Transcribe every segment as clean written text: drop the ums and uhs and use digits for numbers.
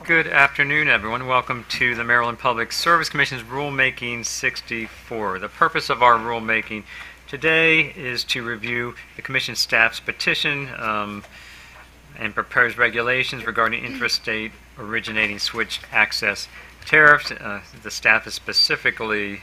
Good afternoon, everyone. Welcome to the Maryland Public Service Commission's Rulemaking 64. The purpose of our rulemaking today is to review the Commission staff's petition and proposed regulations regarding intrastate originating switched access tariffs. The staff is specifically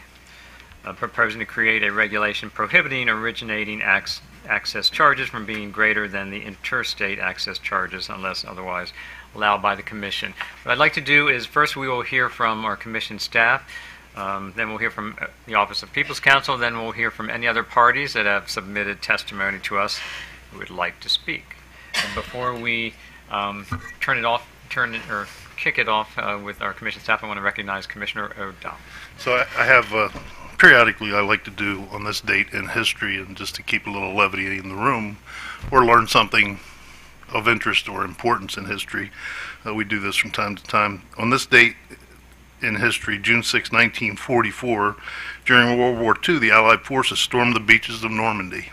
proposing to create a regulation prohibiting originating access charges from being greater than the interstate access charges unless otherwise allowed by the Commission. What I'd like to do is first we will hear from our Commission staff, then we'll hear from the Office of People's Counsel, then we'll hear from any other parties that have submitted testimony to us who would like to speak. And before we kick it off with our Commission staff, I want to recognize Commissioner O'Donnell. So I have periodically I like to do on this date in history, and just to keep a little levity in the room or learn something of interest or importance in history. We do this from time to time. On this date in history, June 6, 1944, during World War II, the Allied forces stormed the beaches of Normandy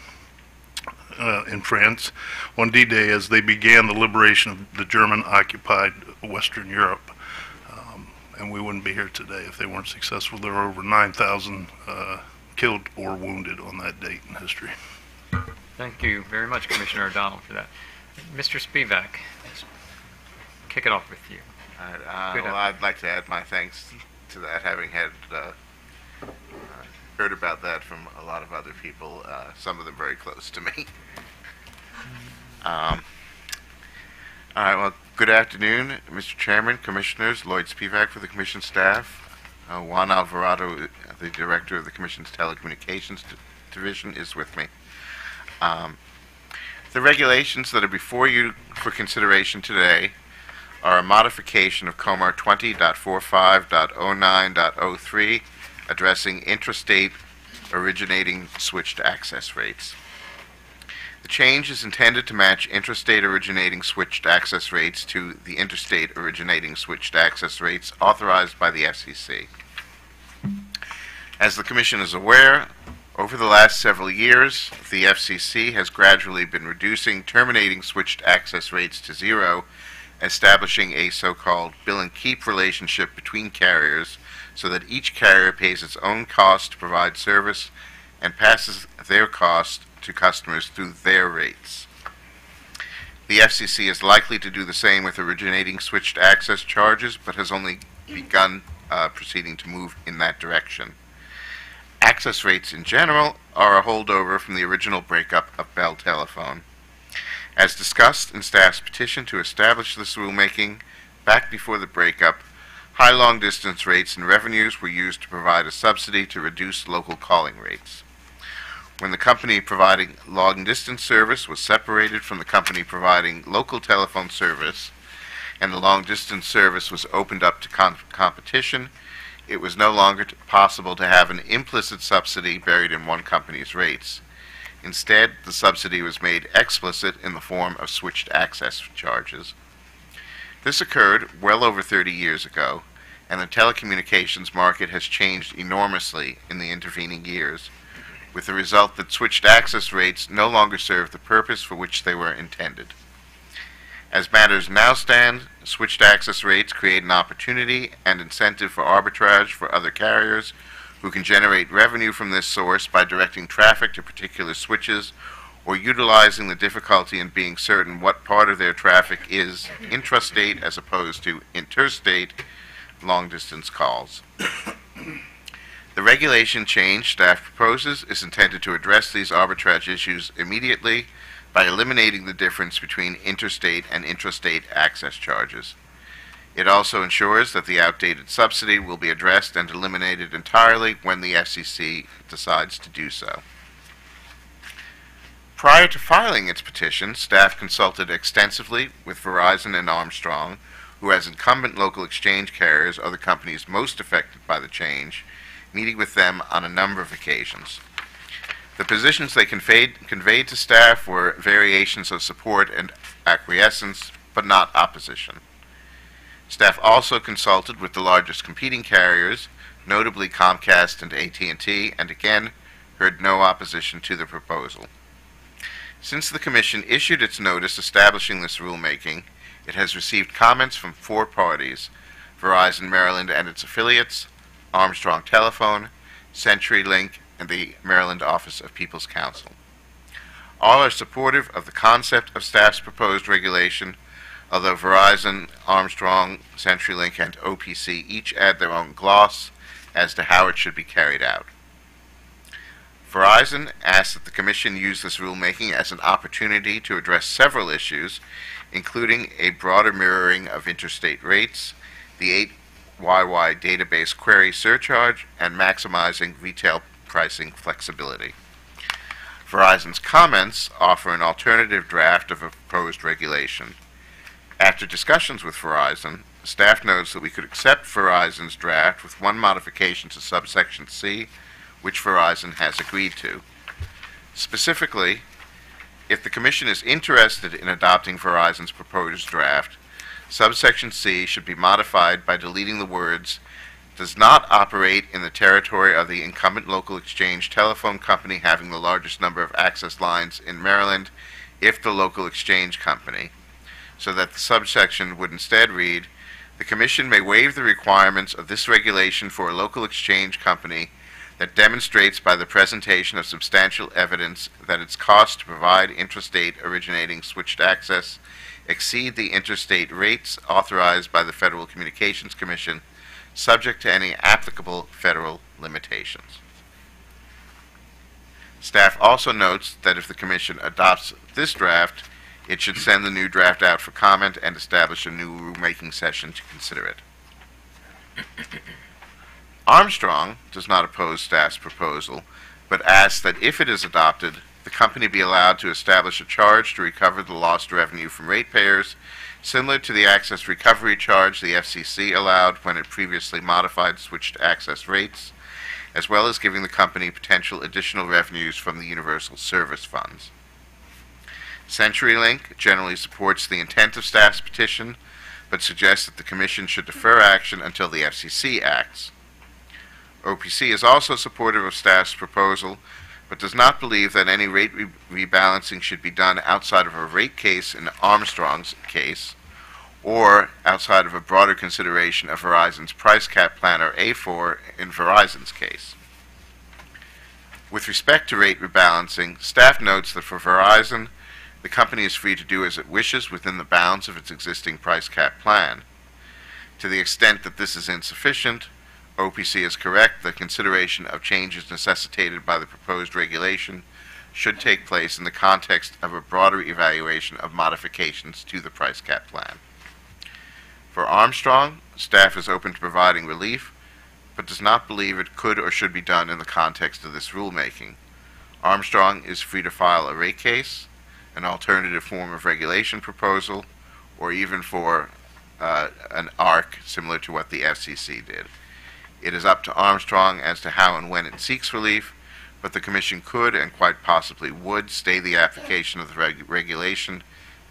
in France on D-Day as they began the liberation of the German-occupied Western Europe. And we wouldn't be here today if they weren't successful. There were over 9,000 killed or wounded on that date in history. Thank you very much, Commissioner O'Donnell, for that. Mr. Spivak, let's kick it off with you. Well, I'd like to add my thanks to that, having had heard about that from a lot of other people, some of them very close to me. All right, well, good afternoon, Mr. Chairman, Commissioners. Lloyd Spivak for the Commission staff. Juan Alvarado, the Director of the Commission's Telecommunications Division, is with me. The regulations that are before you for consideration today are a modification of COMAR 20.45.09.03 addressing intrastate originating switched access rates. The change is intended to match intrastate originating switched access rates to the interstate originating switched access rates authorized by the FCC. As the Commission is aware, over the last several years, the FCC has gradually been reducing terminating switched access rates to zero, establishing a so-called bill and keep relationship between carriers so that each carrier pays its own cost to provide service and passes their cost to customers through their rates. The FCC is likely to do the same with originating switched access charges, but has only begun proceeding to move in that direction. Access rates in general are a holdover from the original breakup of Bell Telephone. As discussed in staff's petition to establish this rulemaking, back before the breakup, high long-distance rates and revenues were used to provide a subsidy to reduce local calling rates. When the company providing long-distance service was separated from the company providing local telephone service, and the long-distance service was opened up to competition, it was no longer possible to have an implicit subsidy buried in one company's rates. Instead, the subsidy was made explicit in the form of switched access charges. This occurred well over 30 years ago, and the telecommunications market has changed enormously in the intervening years, with the result that switched access rates no longer serve the purpose for which they were intended. As matters now stand, switched access rates create an opportunity and incentive for arbitrage for other carriers who can generate revenue from this source by directing traffic to particular switches or utilizing the difficulty in being certain what part of their traffic is intrastate as opposed to interstate long-distance calls. The regulation change staff proposes is intended to address these arbitrage issues immediately by eliminating the difference between interstate and intrastate access charges. It also ensures that the outdated subsidy will be addressed and eliminated entirely when the FCC decides to do so. Prior to filing its petition, staff consulted extensively with Verizon and Armstrong, who as incumbent local exchange carriers are the companies most affected by the change, meeting with them on a number of occasions. The positions they conveyed to staff were variations of support and acquiescence, but not opposition. Staff also consulted with the largest competing carriers, notably Comcast and AT&T, and again heard no opposition to the proposal. Since the Commission issued its notice establishing this rulemaking, It has received comments from 4 parties: Verizon Maryland and its affiliates, Armstrong Telephone, CenturyLink, and the Maryland Office of People's Counsel. All are supportive of the concept of staff's proposed regulation, although Verizon, Armstrong, CenturyLink, and OPC each add their own gloss as to how it should be carried out. Verizon asks that the Commission use this rulemaking as an opportunity to address several issues, including a broader mirroring of interstate rates, the 8YY database query surcharge, and maximizing retail pricing flexibility. Verizon's comments offer an alternative draft of a proposed regulation. After discussions with Verizon, staff notes that we could accept Verizon's draft with one modification to subsection C, which Verizon has agreed to. Specifically, if the Commission is interested in adopting Verizon's proposed draft, subsection C should be modified by deleting the words "does not operate in the territory of the incumbent local exchange telephone company having the largest number of access lines in Maryland if the local exchange company," so that the subsection would instead read, "The Commission may waive the requirements of this regulation for a local exchange company that demonstrates by the presentation of substantial evidence that its cost to provide intrastate originating switched access exceed the interstate rates authorized by the Federal Communications Commission, subject to any applicable federal limitations." Staff also notes that if the Commission adopts this draft, it should send the new draft out for comment and establish a new rulemaking session to consider it. Armstrong does not oppose staff's proposal, but asks that if it is adopted, the company be allowed to establish a charge to recover the lost revenue from ratepayers, similar to the access recovery charge the FCC allowed when it previously modified switched access rates, as well as giving the company potential additional revenues from the Universal Service Funds. CenturyLink generally supports the intent of staff's petition, but suggests that the Commission should defer action until the FCC acts. OPC is also supportive of staff's proposal, but does not believe that any rate rebalancing should be done outside of a rate case in Armstrong's case, or outside of a broader consideration of Verizon's price cap plan, or A4, in Verizon's case. With respect to rate rebalancing, staff notes that for Verizon, the company is free to do as it wishes within the bounds of its existing price cap plan. To the extent that this is insufficient, OPC is correct that consideration of changes necessitated by the proposed regulation should take place in the context of a broader evaluation of modifications to the price cap plan. For Armstrong, staff is open to providing relief, but does not believe it could or should be done in the context of this rulemaking. Armstrong is free to file a rate case, an alternative form of regulation proposal, or even for an ARC similar to what the FCC did. It is up to Armstrong as to how and when it seeks relief, but the Commission could and quite possibly would stay the application of the regulation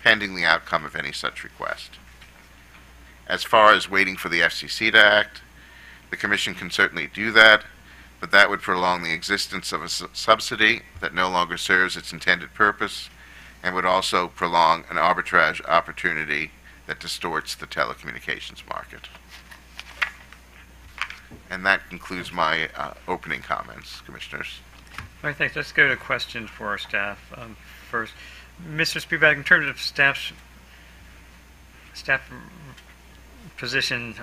pending the outcome of any such request. As far as waiting for the FCC to act, the Commission can certainly do that, but that would prolong the existence of a subsidy that no longer serves its intended purpose, and would also prolong an arbitrage opportunity that distorts the telecommunications market. And that concludes my opening comments, Commissioners. All right, thanks. Let's go to questions for our staff first. Mr. Spivak, in terms of staff position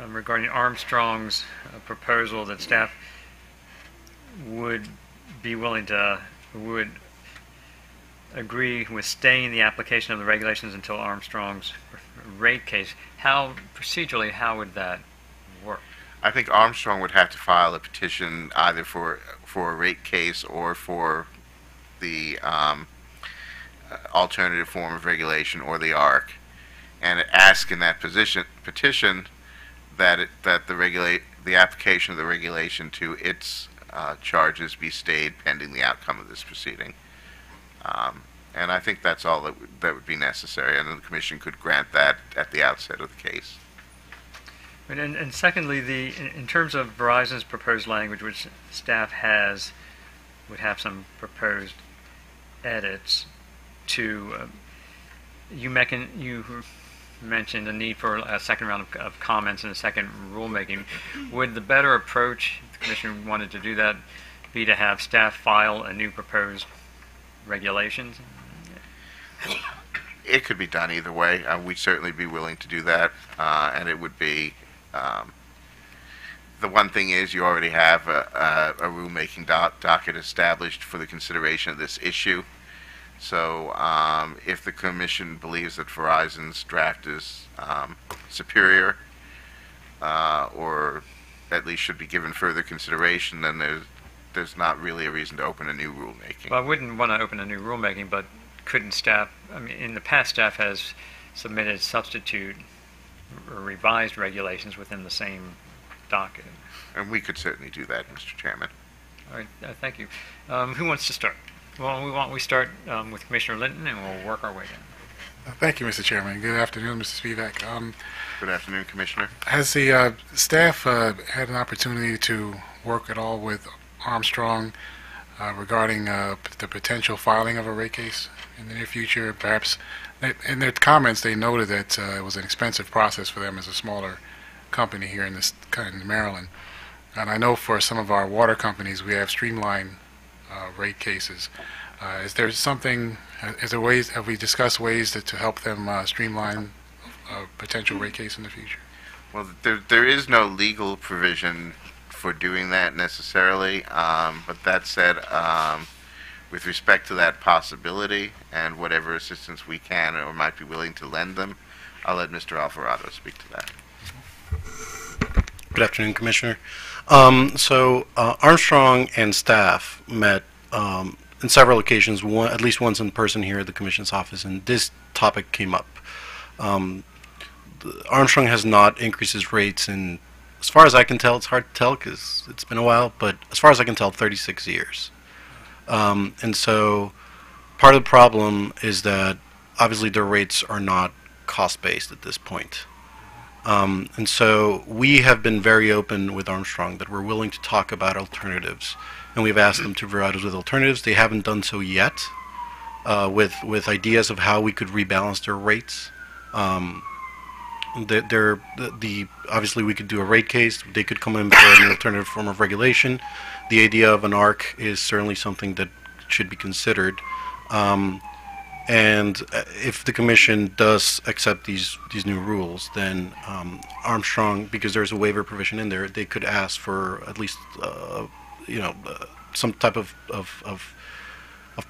regarding Armstrong's proposal, that staff would be willing to, would agree with staying the application of the regulations until Armstrong's rate case. Procedurally, how would that work? I think Armstrong would have to file a petition either for a rate case or for the alternative form of regulation, or the ARC, and ask in that petition that the application of the regulation to its charges be stayed pending the outcome of this proceeding. And I think that's all that would be necessary, and the Commission could grant that at the outset of the case. And secondly, in terms of Verizon's proposed language, which staff would have some proposed edits to, you mentioned the need for a second round of comments and a second rulemaking. Would the better approach, if the Commission wanted to do that, be to have staff file a new proposed regulations? It could be done either way. We'd certainly be willing to do that, and it would be, the one thing is you already have a rulemaking docket established for the consideration of this issue. So if the Commission believes that Verizon's draft is superior, or at least should be given further consideration, then there's not really a reason to open a new rulemaking. Well, I wouldn't want to open a new rulemaking, but couldn't staff, I mean, in the past, staff has submitted substitute or revised regulations within the same docket. And we could certainly do that, Mr. Chairman. All right, thank you. Who wants to start? Well, we start with Commissioner Linton, and we'll work our way down. Thank you, Mr. Chairman. Good afternoon, Mr. Spivak. Good afternoon, Commissioner. Has the staff had an opportunity to work at all with Armstrong regarding the potential filing of a rate case in the near future? Perhaps in their comments they noted that it was an expensive process for them as a smaller company here in Maryland. And I know for some of our water companies we have streamlined rate cases. Is there something? Is there ways? Have we discussed ways to help them streamline a potential rate case in the future? Well, there is no legal provision for doing that necessarily, but that said, with respect to that possibility and whatever assistance we can or might be willing to lend them, I'll let Mr. Alvarado speak to that. Good afternoon, Commissioner. Armstrong and staff met on several occasions, at least once in person here at the Commission's office, and this topic came up. Armstrong has not increased his rates in, as far as I can tell, it's hard to tell because it's been a while, but as far as I can tell, 36 years. And so part of the problem is that obviously their rates are not cost-based at this point. And so we have been very open with Armstrong that we're willing to talk about alternatives, and we've asked them to provide us with alternatives. They haven't done so yet with ideas of how we could rebalance their rates. Obviously we could do a rate case. They could come in for an alternative form of regulation. The idea of an ARC is certainly something that should be considered. And if the Commission does accept these new rules, then Armstrong, because there's a waiver provision in there, they could ask for at least some type of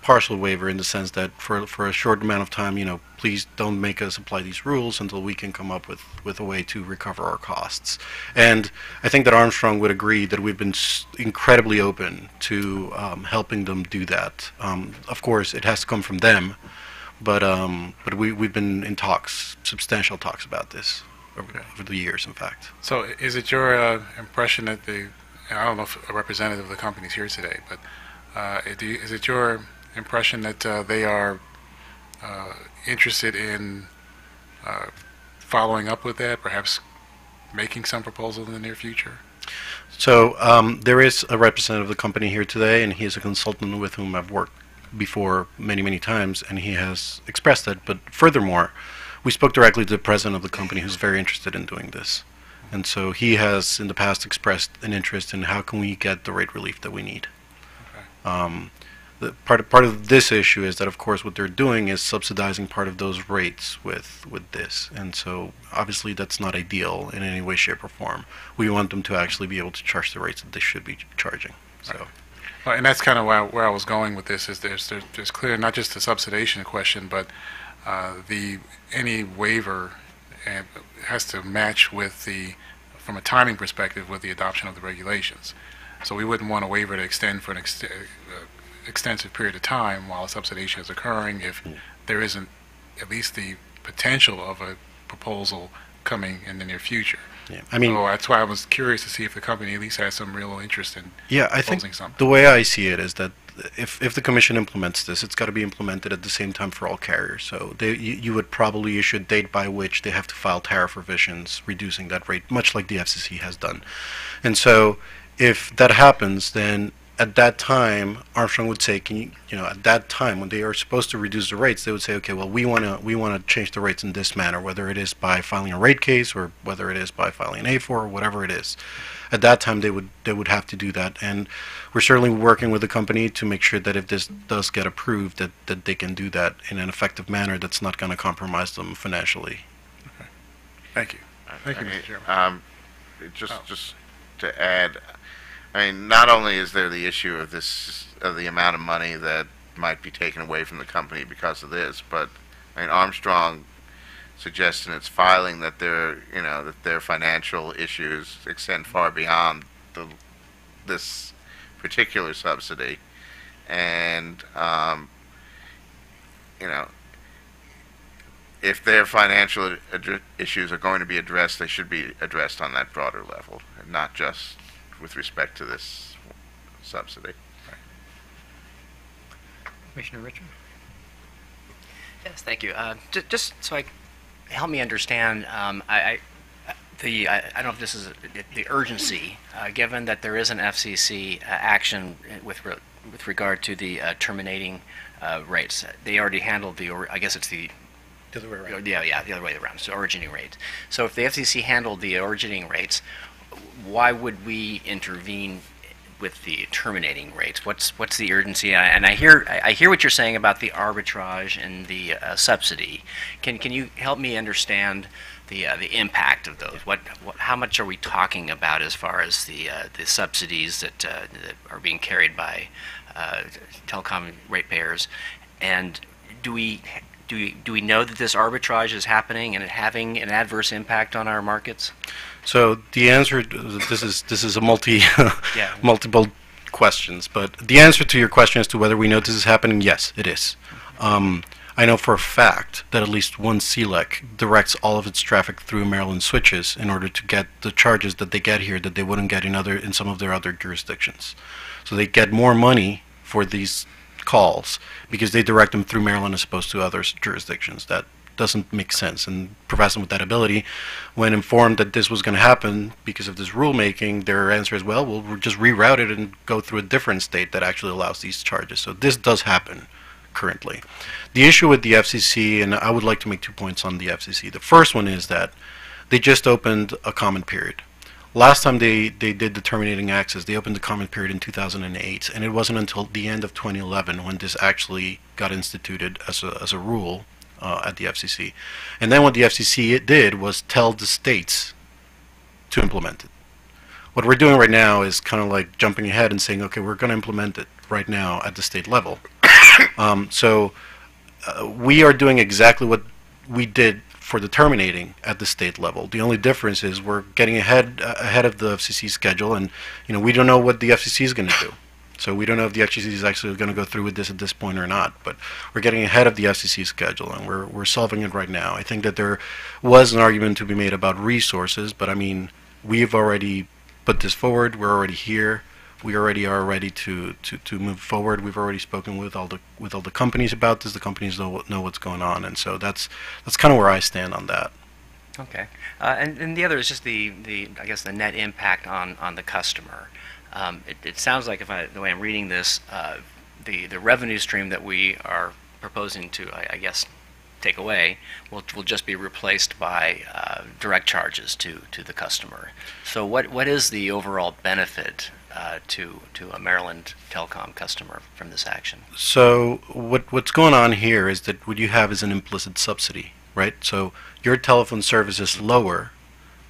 partial waiver, in the sense that for a short amount of time, please don't make us apply these rules until we can come up with a way to recover our costs. And I think that Armstrong would agree that we've been incredibly open to helping them do that. Of course, it has to come from them. But we've been in talks, substantial talks about this over the years, in fact. So is it your impression that I don't know if a representative of the company is here today, but is it your impression that they are interested in following up with that, perhaps making some proposal in the near future? So there is a representative of the company here today, and he is a consultant with whom I've worked before many times, and he has expressed that. But furthermore, we spoke directly to the president of the company, who's very interested in doing this, and so he has in the past expressed an interest in how can we get the rate relief that we need. Okay. The part of this issue is that, of course, what they're doing is subsidizing part of those rates with this, and so obviously that's not ideal in any way, shape, or form. We want them to actually be able to charge the rates that they should be charging. So. Right. Well, and that's kind of where I was going with this. Is there's clear not just the subsidization question, but any waiver has to match with from a timing perspective, with the adoption of the regulations. So we wouldn't want a waiver to extend for an extensive period of time while a subsidization is occurring if there isn't at least the potential of a proposal coming in the near future. Yeah, I mean, so that's why I was curious to see if the company at least has some real interest in I think something. The way I see it is that if the Commission implements this, it's got to be implemented at the same time for all carriers. So you would probably issue a date by which they have to file tariff revisions reducing that rate, much like the FCC has done. And so if that happens, then at that time, Armstrong would say, "Can you know, at that time when they are supposed to reduce the rates, they would say, okay, well, we want to change the rates in this manner, whether it is by filing a rate case or whether it is by filing an A4 or whatever it is." At that time, they would have to do that, and we're certainly working with the company to make sure that if this does get approved, that they can do that in an effective manner that's not going to compromise them financially. Thank you. Thank you, I mean, Mr. Chairman. Just to add, I mean, not only is there the issue of the amount of money that might be taken away from the company because of this, but I mean, Armstrong suggests in its filing that their financial issues extend far beyond this particular subsidy, and if their financial issues are going to be addressed, they should be addressed on that broader level, and not just with respect to this subsidy. Commissioner Richard? Yes, thank you. Just so help me understand, I don't know if this is the urgency, given that there is an FCC action with regard to the terminating rates. They already handled I guess it's the The other way around. Yeah, the other way around. So originating rates. So if the FCC handled the originating rates, why would we intervene with the terminating rates? What's the urgency? And I hear what you're saying about the arbitrage and the subsidy. Can you help me understand the impact of those? How much are we talking about as far as the subsidies that are being carried by telecom ratepayers? And do we know that this arbitrage is happening and it having an adverse impact on our markets? So the answer, this is a multiple questions, but the answer to your question as to whether we know this is happening, yes, it is. I know for a fact that at least one CLEC directs all of its traffic through Maryland switches in order to get the charges that they get here that they wouldn't get in some of their other jurisdictions. So they get more money for these calls because they direct them through Maryland as opposed to other jurisdictions. That doesn't make sense, and provides them with that ability. When informed that this was going to happen because of this rulemaking, their answer is, well, we'll just reroute it and go through a different state that actually allows these charges. So this does happen currently. The issue with the FCC, and I would like to make 2 points on the FCC. The first one is that they just opened a comment period. Last time they did the terminating access, they opened the comment period in 2008, and it wasn't until the end of 2011 when this actually got instituted as a rule at the FCC. And then what the FCC did was tell the states to implement it. What we're doing right now is kind of like jumping ahead and saying, okay, we're going to implement it right now at the state level. We are doing exactly what we did for the terminating at the state level. The only difference is we're getting ahead of the FCC schedule, and we don't know what the FCC is going to do. So we don't know if the FCC is actually going to go through with this at this point or not. But we're getting ahead of the FCC schedule, and we're solving it right now. I think that there was an argument to be made about resources, but I mean, we've already put this forward. We're already here. We already are ready to move forward. We've already spoken with all the companies about this. The companies know what's going on, and so that's kind of where I stand on that. Okay, and the other is just the I guess the net impact on the customer. It sounds like the way I'm reading this, the revenue stream that we are proposing to I guess take away will just be replaced by direct charges to the customer. So what is the overall benefit to a Maryland telecom customer from this action? So what's going on here is that what you have is an implicit subsidy, right? So your telephone service is lower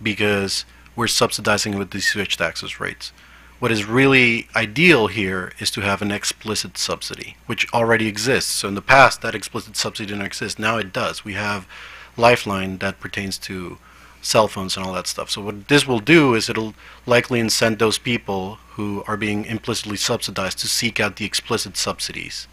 because we're subsidizing with these switched access rates. What is really ideal here is to have an explicit subsidy, which already exists. So in the past, that explicit subsidy didn't exist. Now it does. We have Lifeline that pertains to cell phones and all that stuff. So what this will do is it'll likely incent those people who are being implicitly subsidized to seek out the explicit subsidies.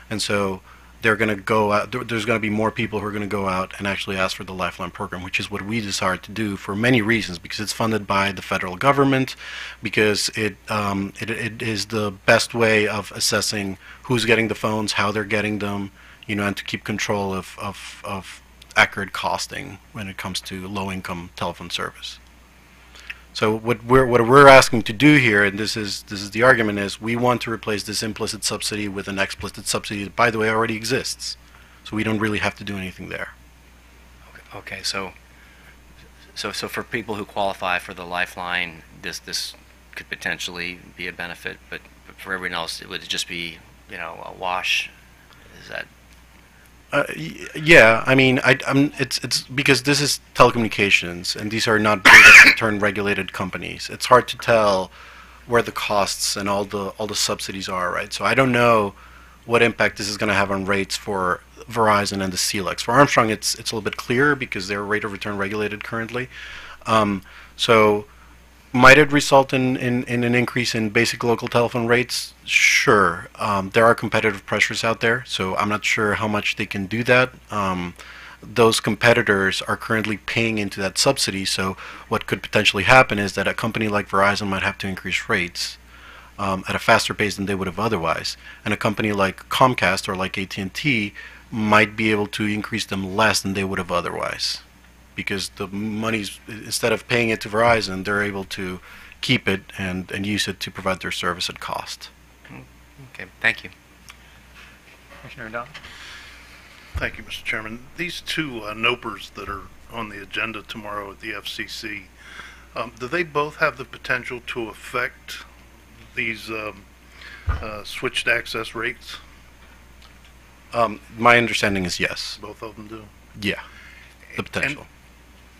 And so they're going to go out, there's going to be more people who are going to go out and actually ask for the Lifeline program, which is what we desire to do for many reasons, because it's funded by the federal government, because it is the best way of assessing who's getting the phones, how they're getting them, and to keep control of accurate costing when it comes to low-income telephone service. So what we're asking to do here, and this is the argument, is we want to replace this implicit subsidy with an explicit subsidy that, by the way, already exists. So we don't really have to do anything there. Okay, so for people who qualify for the Lifeline, this could potentially be a benefit, but for everyone else, it would just be, a wash. Is that? Yeah, I mean, it's because this is telecommunications, and these are not rate return regulated companies. It's hard to tell where the costs and all the subsidies are, right? So I don't know what impact this is going to have on rates for Verizon and the CLECs. For Armstrong, it's a little bit clearer because they're rate of return regulated currently. So might it result in an increase in basic local telephone rates? Sure. There are competitive pressures out there, so I'm not sure how much they can do that. Those competitors are currently paying into that subsidy, so what could potentially happen is that a company like Verizon might have to increase rates at a faster pace than they would have otherwise, and a company like Comcast or like AT&T might be able to increase them less than they would have otherwise, because the money's, instead of paying it to Verizon, they're able to keep it and use it to provide their service at cost. Okay, thank you. Commissioner O'Donnell? Thank you, Mr. Chairman. These two NOPRs that are on the agenda tomorrow at the FCC, do they both have the potential to affect these switched access rates? My understanding is yes. Both of them do? Yeah, the potential.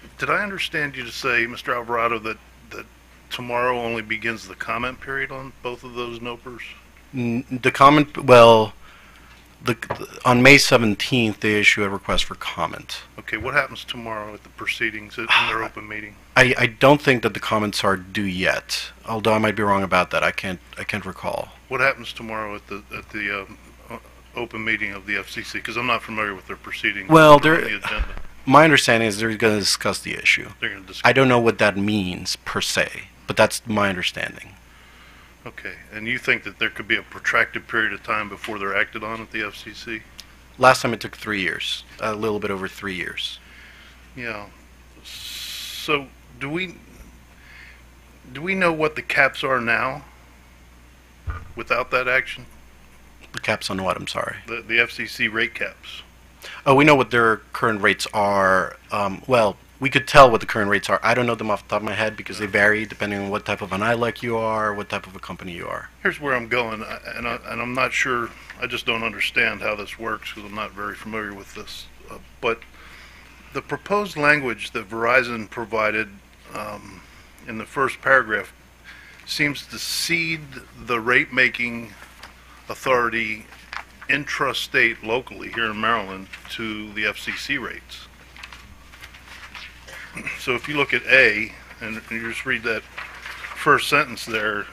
And did I understand you to say, Mr. Alvarado, that tomorrow only begins the comment period on both of those NOPRs? The comment, well, on May 17th, they issue a request for comment. Okay, what happens tomorrow at the proceedings in their open meeting? I don't think that the comments are due yet, although I might be wrong about that. I can't recall. What happens tomorrow at the open meeting of the FCC? Because I'm not familiar with their proceedings. Well, on the agenda. My understanding is they're going to discuss the issue. They're going to discuss. I don't know what that means per se, but that's my understanding. Okay, and you think that there could be a protracted period of time before they're acted on at the FCC? Last time it took 3 years, a little bit over 3 years. Yeah. So do we know what the caps are now without that action? The caps on what, I'm sorry? The FCC rate caps. Oh, we know what their current rates are. Well, we could tell what the current rates are. I don't know them off the top of my head because they vary depending on what type of an ILEC you are, what type of a company you are. Here's where I'm going, and I'm not sure, I just don't understand how this works because I'm not very familiar with this. But the proposed language that Verizon provided in the first paragraph seems to cede the rate-making authority intrastate locally here in Maryland to the FCC rates. So if you look at A, and you just read that first sentence there,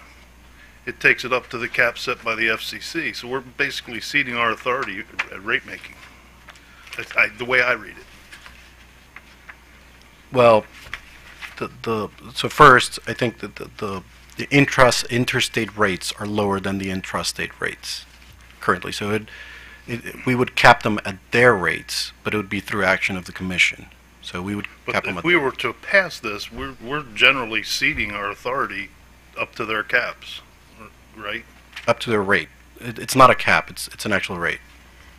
it takes it up to the cap set by the FCC. So we're basically ceding our authority at rate making. The way I read it. Well, so first, I think that the interstate rates are lower than the intrastate rates currently. So we would cap them at their rates, but it would be through action of the commission. So we would cap them. But if we were to pass this, we're generally ceding our authority up to their caps, right? Up to their rate. It's not a cap. It's an actual rate.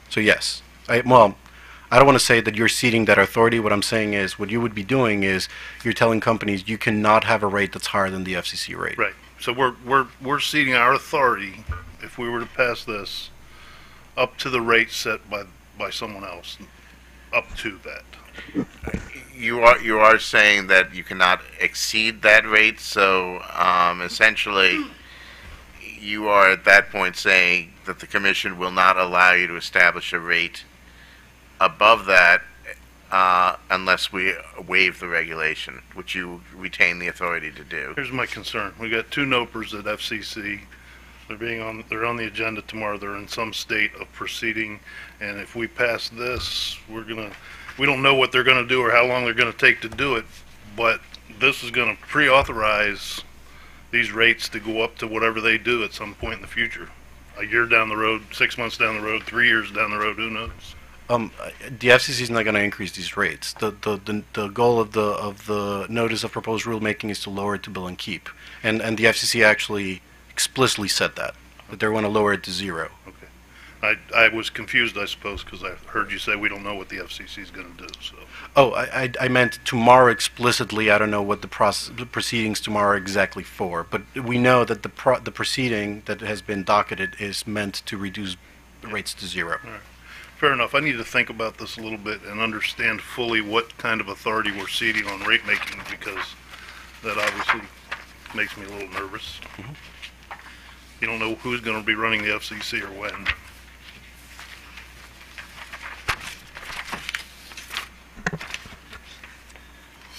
So yes. I don't want to say that you're ceding that authority. What I'm saying is what you would be doing is you're telling companies you cannot have a rate that's higher than the FCC rate. Right. So we're ceding our authority, if we were to pass this, up to the rate set by someone else, up to that. You are saying that you cannot exceed that rate, so essentially you are at that point saying that the commission will not allow you to establish a rate above that unless we waive the regulation, which you retain the authority to do. Here's my concern. We got two NOPRs at FCC. They're on the agenda tomorrow. They're in some state of proceeding, and if we pass this, we don't know what they're going to do or how long they're going to take to do it, but this is going to pre-authorize these rates to go up to whatever they do at some point in the future. A year down the road, 6 months down the road, 3 years down the road, who knows? The FCC is not going to increase these rates. The goal of the notice of proposed rulemaking is to lower it to bill and keep, and the FCC actually explicitly said that they want to lower it to zero. Okay. I was confused, I suppose, because I heard you say we don't know what the FCC is going to do. So. Oh, I meant tomorrow explicitly. I don't know what the proceedings tomorrow are exactly for, but we know that the proceeding that has been docketed is meant to reduce rates to zero. All right. Fair enough. I need to think about this a little bit and understand fully what kind of authority we're ceding on rate making, because that obviously makes me a little nervous. Mm-hmm. You don't know who's going to be running the FCC or when.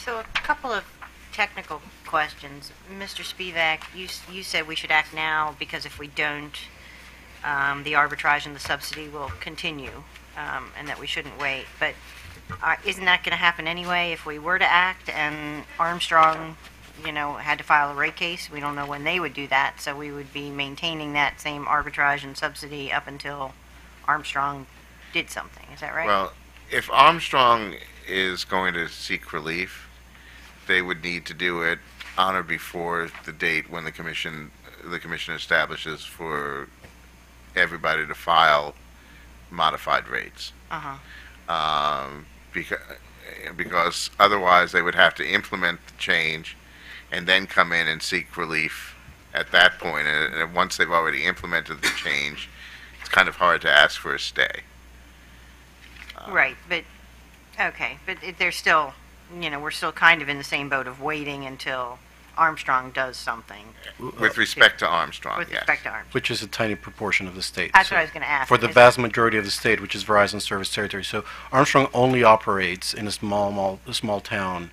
So a couple of technical questions. Mr. Spivak, you said we should act now because if we don't, the arbitrage and the subsidy will continue, and that we shouldn't wait. But isn't that going to happen anyway if we were to act and Armstrong, had to file a rate case? We don't know when they would do that, so we would be maintaining that same arbitrage and subsidy up until Armstrong did something. Is that right? Well, if Armstrong is going to seek relief, they would need to do it on or before the date when the commission establishes for everybody to file modified rates. Because otherwise they would have to implement the change and then come in and seek relief at that point. And once they've already implemented the change, it's kind of hard to ask for a stay. Right, but they're still, we're still kind of in the same boat of waiting until Armstrong does something. With respect to Armstrong, With yes. respect to Armstrong. Which is a tiny proportion of the state. That's what I was going to ask. For the vast majority of the state, which is Verizon service territory. So Armstrong only operates in a small town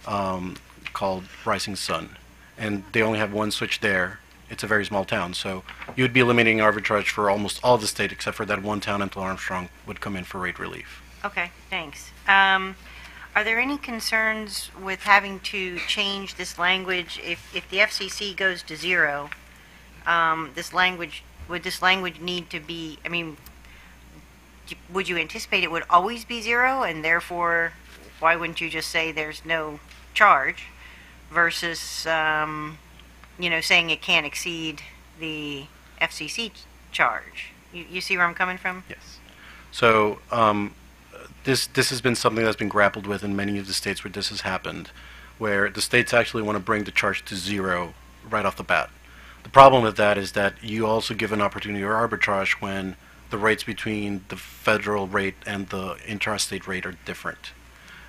called Rising Sun, and they only have one switch there. It's a very small town, so you would be eliminating arbitrage for almost all the state except for that one town until Armstrong would come in for rate relief. Okay, thanks. Are there any concerns with having to change this language if the FCC goes to zero? Would this language need to be? I mean, would you anticipate it would always be zero, and therefore, why wouldn't you just say there's no charge, versus saying it can't exceed the FCC charge? You see where I'm coming from? Yes. So. This has been something that's been grappled with in many of the states where this has happened, where the states actually want to bring the charge to zero right off the bat. The problem with that is that you also give an opportunity for arbitrage when the rates between the federal rate and the intrastate rate are different.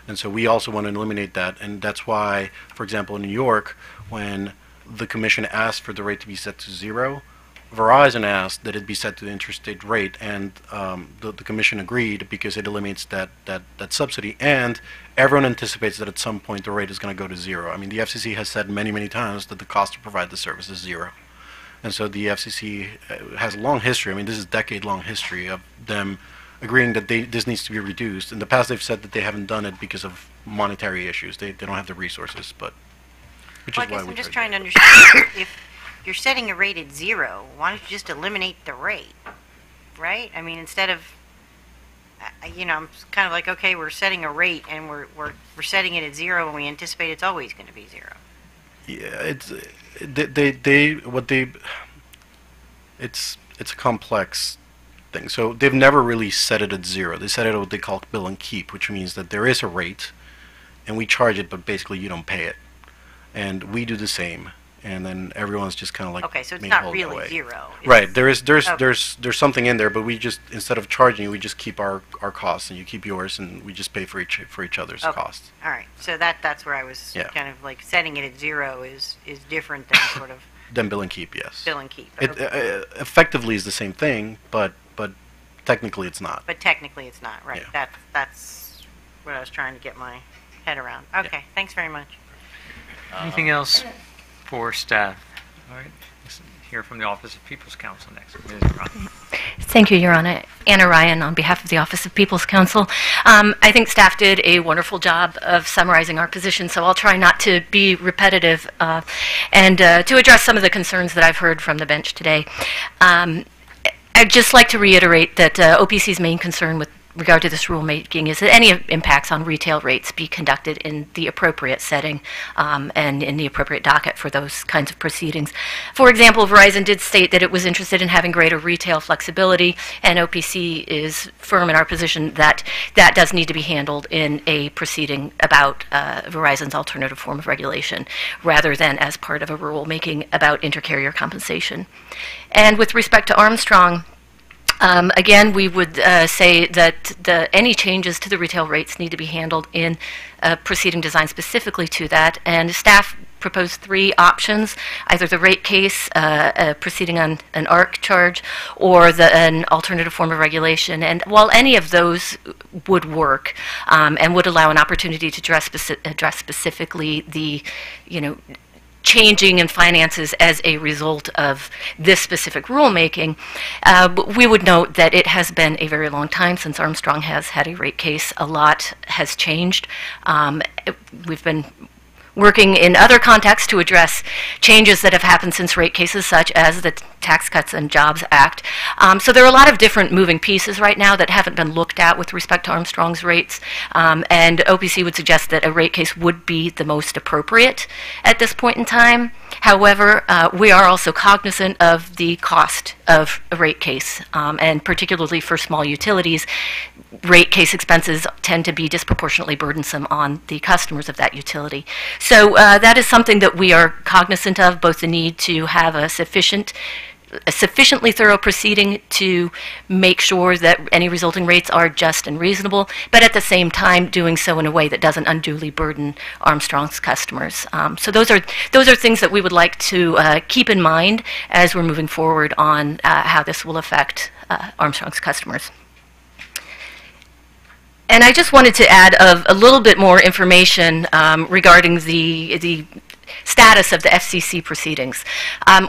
And so we also want to eliminate that, and that's why, for example, in New York, when the commission asked for the rate to be set to zero, Verizon asked that it be set to the interstate rate, and the commission agreed because it eliminates that subsidy, and everyone anticipates that at some point the rate is going to go to zero. I mean, the FCC has said many, many times that the cost to provide the service is zero. And so the FCC has a long history. I mean, this is a decade-long history of them agreeing that this needs to be reduced. In the past, they've said that they haven't done it because of monetary issues. They don't have the resources, but which Well, is I why guess we I'm just try trying to understand if you're setting a rate at zero, why don't you just eliminate the rate, right? I mean, instead of, I'm kind of like, okay, we're setting a rate and we're setting it at zero, and we anticipate it's always going to be zero. Yeah, it's a complex thing. So they've never really set it at zero. They set it at what they call bill and keep, which means that there is a rate, and we charge it, but basically you don't pay it, and we do the same. And then everyone's just kind of like Okay, so it's made not whole that really way. zero. Right. There's Okay. something in there, but we just, instead of charging you, we just keep our costs, and you keep yours, and we just pay for each other's Okay. costs. All right, so that's where I was Yeah. kind of like setting it at zero is different than sort of Then bill and keep, yes. bill and keep. It Okay. effectively is the same thing, but technically it's not. But technically it's not, right? Yeah. That's what I was trying to get my head around. Okay, thanks very much. Anything else for staff? All right. Let's hear from the Office of People's Counsel next. Ms. Ron. Thank you, Your Honor. Anna Ryan on behalf of the Office of People's Counsel. I think staff did a wonderful job of summarizing our position, so I'll try not to be repetitive and to address some of the concerns that I've heard from the bench today. I'd just like to reiterate that OPC's main concern with regard to this rulemaking is that any impacts on retail rates be conducted in the appropriate setting and in the appropriate docket for those kinds of proceedings. For example, Verizon did state that it was interested in having greater retail flexibility, and OPC is firm in our position that that does need to be handled in a proceeding about Verizon's alternative form of regulation, rather than as part of a rulemaking about intercarrier compensation. And with respect to Armstrong, again, we would say that any changes to the retail rates need to be handled in a proceeding designed specifically to that, and staff proposed 3 options: either the rate case, proceeding on an ARC charge, or an alternative form of regulation. And while any of those would work and would allow an opportunity to address specifically the, changing in finances as a result of this specific rulemaking, we would note that it has been a very long time since Armstrong has had a rate case. A lot has changed. We've been working in other contexts to address changes that have happened since rate cases, such as the Tax Cuts and Jobs Act. So there are a lot of different moving pieces right now that haven't been looked at with respect to Armstrong's rates, and OPC would suggest that a rate case would be the most appropriate at this point in time. However, we are also cognizant of the cost of a rate case, and particularly for small utilities, rate case expenses tend to be disproportionately burdensome on the customers of that utility. So that is something that we are cognizant of, both the need to have a sufficiently thorough proceeding to make sure that any resulting rates are just and reasonable, but at the same time doing so in a way that doesn't unduly burden Armstrong's customers. So those are things that we would like to keep in mind as we're moving forward on how this will affect Armstrong's customers. And I just wanted to add a little bit more information regarding the status of the FCC proceedings.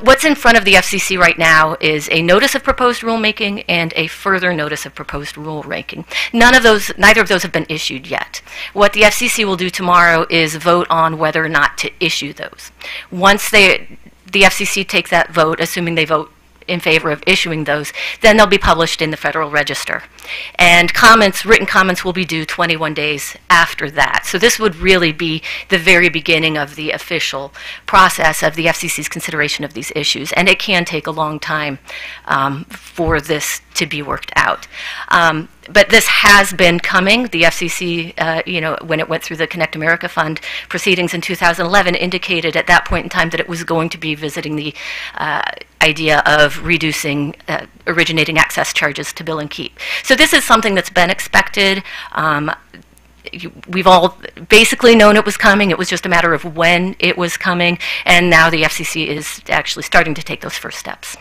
What's in front of the FCC right now is a notice of proposed rulemaking and a further notice of proposed rulemaking. Neither of those have been issued yet. What the FCC will do tomorrow is vote on whether or not to issue those. Once the FCC takes that vote, assuming they vote in favor of issuing those, then they'll be published in the Federal Register. And written comments will be due 21 days after that. So this would really be the very beginning of the official process of the FCC's consideration of these issues. And it can take a long time for this to be worked out. But this has been coming. The FCC, when it went through the Connect America Fund proceedings in 2011, indicated at that point in time that it was going to be visiting the idea of reducing originating access charges to bill and keep. So this is something that's been expected. We've all basically known it was coming. It was just a matter of when it was coming, and now the FCC is actually starting to take those first steps.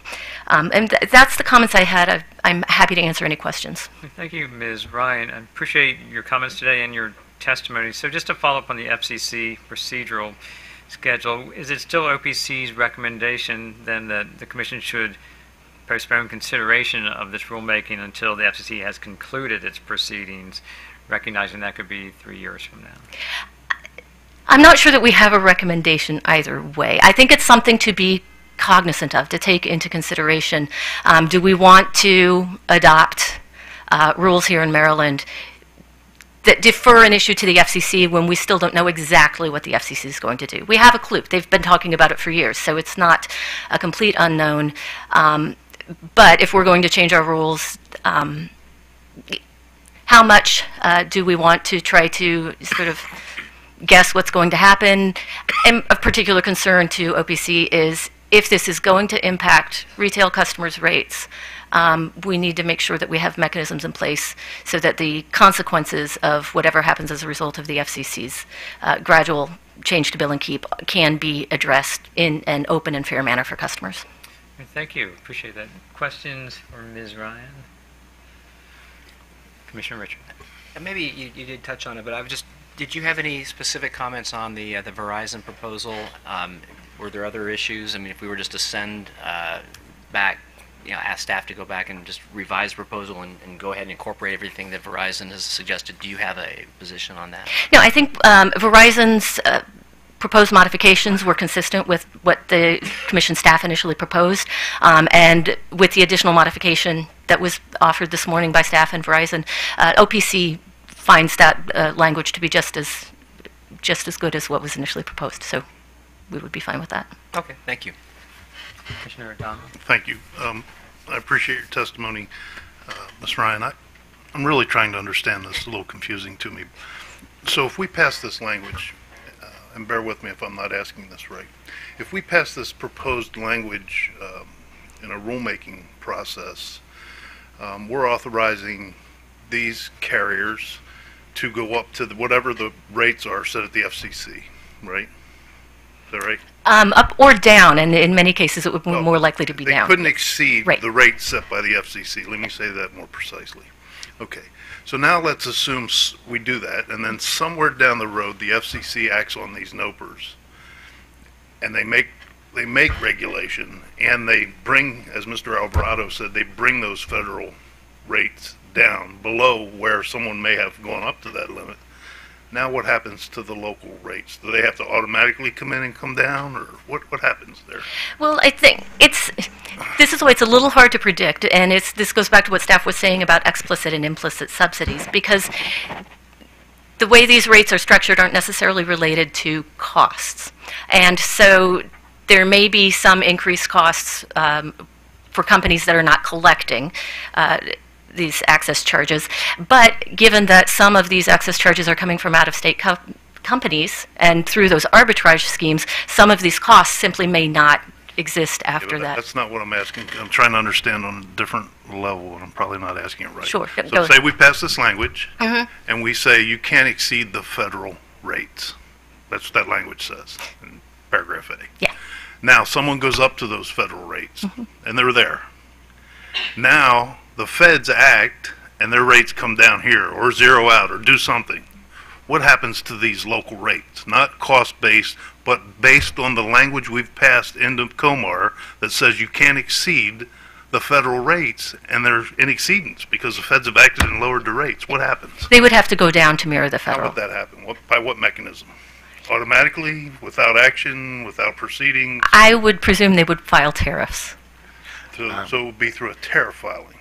And that's the comments I had. I'm happy to answer any questions. Thank you, Ms. Ryan. I appreciate your comments today and your testimony. So just to follow up on the FCC procedural schedule, is it still OPC's recommendation then that the Commission should postpone consideration of this rulemaking until the FCC has concluded its proceedings, recognizing that could be 3 years from now? I'm not sure that we have a recommendation either way. I think it's something to be cognizant of, to take into consideration. Do we want to adopt rules here in Maryland that defer an issue to the FCC when we still don't know exactly what the FCC is going to do? We have a clue. They've been talking about it for years, so it's not a complete unknown. But if we're going to change our rules, how much do we want to try to sort of guess what's going to happen? And of particular concern to OPC is if this is going to impact retail customers' rates, we need to make sure that we have mechanisms in place so that the consequences of whatever happens as a result of the FCC's gradual change to bill and keep can be addressed in an open and fair manner for customers. Thank you. Appreciate that. Questions for Ms. Ryan? Commissioner Richard. Maybe you did touch on it, but did you have any specific comments on the Verizon proposal? Were there other issues? I mean, if we were just to send back, ask staff to go back and just revise the proposal and go ahead and incorporate everything that Verizon has suggested, do you have a position on that? No, I think Verizon's proposed modifications were consistent with what the Commission staff initially proposed, and with the additional modification that was offered this morning by staff and Verizon, OPC finds that language to be just as good as what was initially proposed. So we would be fine with that. Okay, thank you. Commissioner O'Donnell. Thank you. I appreciate your testimony, Ms. Ryan. I'm really trying to understand this. It's a little confusing to me. So if we pass this language, and bear with me if I'm not asking this right, if we pass this proposed language in a rulemaking process, we're authorizing these carriers to go up to whatever the rates are set at the FCC, right? Is that right? Up or down, and in many cases it would be more likely to be They down. couldn't exceed Right. the rate set by the FCC. Let me say that more precisely. Okay. So now let's assume we do that, and then somewhere down the road, the FCC acts on these NOPRs, and they make regulation, and they bring, as Mr. Alvarado said, they bring those federal rates down below where someone may have gone up to that limit. Now what happens to the local rates? Do they have to automatically come in and come down, or what happens there? Well, I think this is why it's a little hard to predict, and this goes back to what staff was saying about explicit and implicit subsidies, because the way these rates are structured aren't necessarily related to costs. And so there may be some increased costs for companies that are not collecting these access charges. But given that some of these access charges are coming from out-of-state companies, and through those arbitrage schemes, some of these costs simply may not exist after that. That's not what I'm asking. I'm trying to understand on a different level, and I'm probably not asking it right. Sure. So say we pass this language, and we say you can't exceed the federal rates. That's what that language says in paragraph A. Yeah. Now, someone goes up to those federal rates, and they're there. Now, the feds act, and their rates come down here, or zero out, or do something. What happens to these local rates? Not cost-based, but based on the language we've passed into COMAR that says you can't exceed the federal rates, and they're in exceedance because the feds have acted and lowered the rates. What happens? They would have to go down to mirror the How federal. would that happen? By what mechanism? Automatically, without action, without proceedings? I would presume they would file tariffs. So it would be through a tariff filing.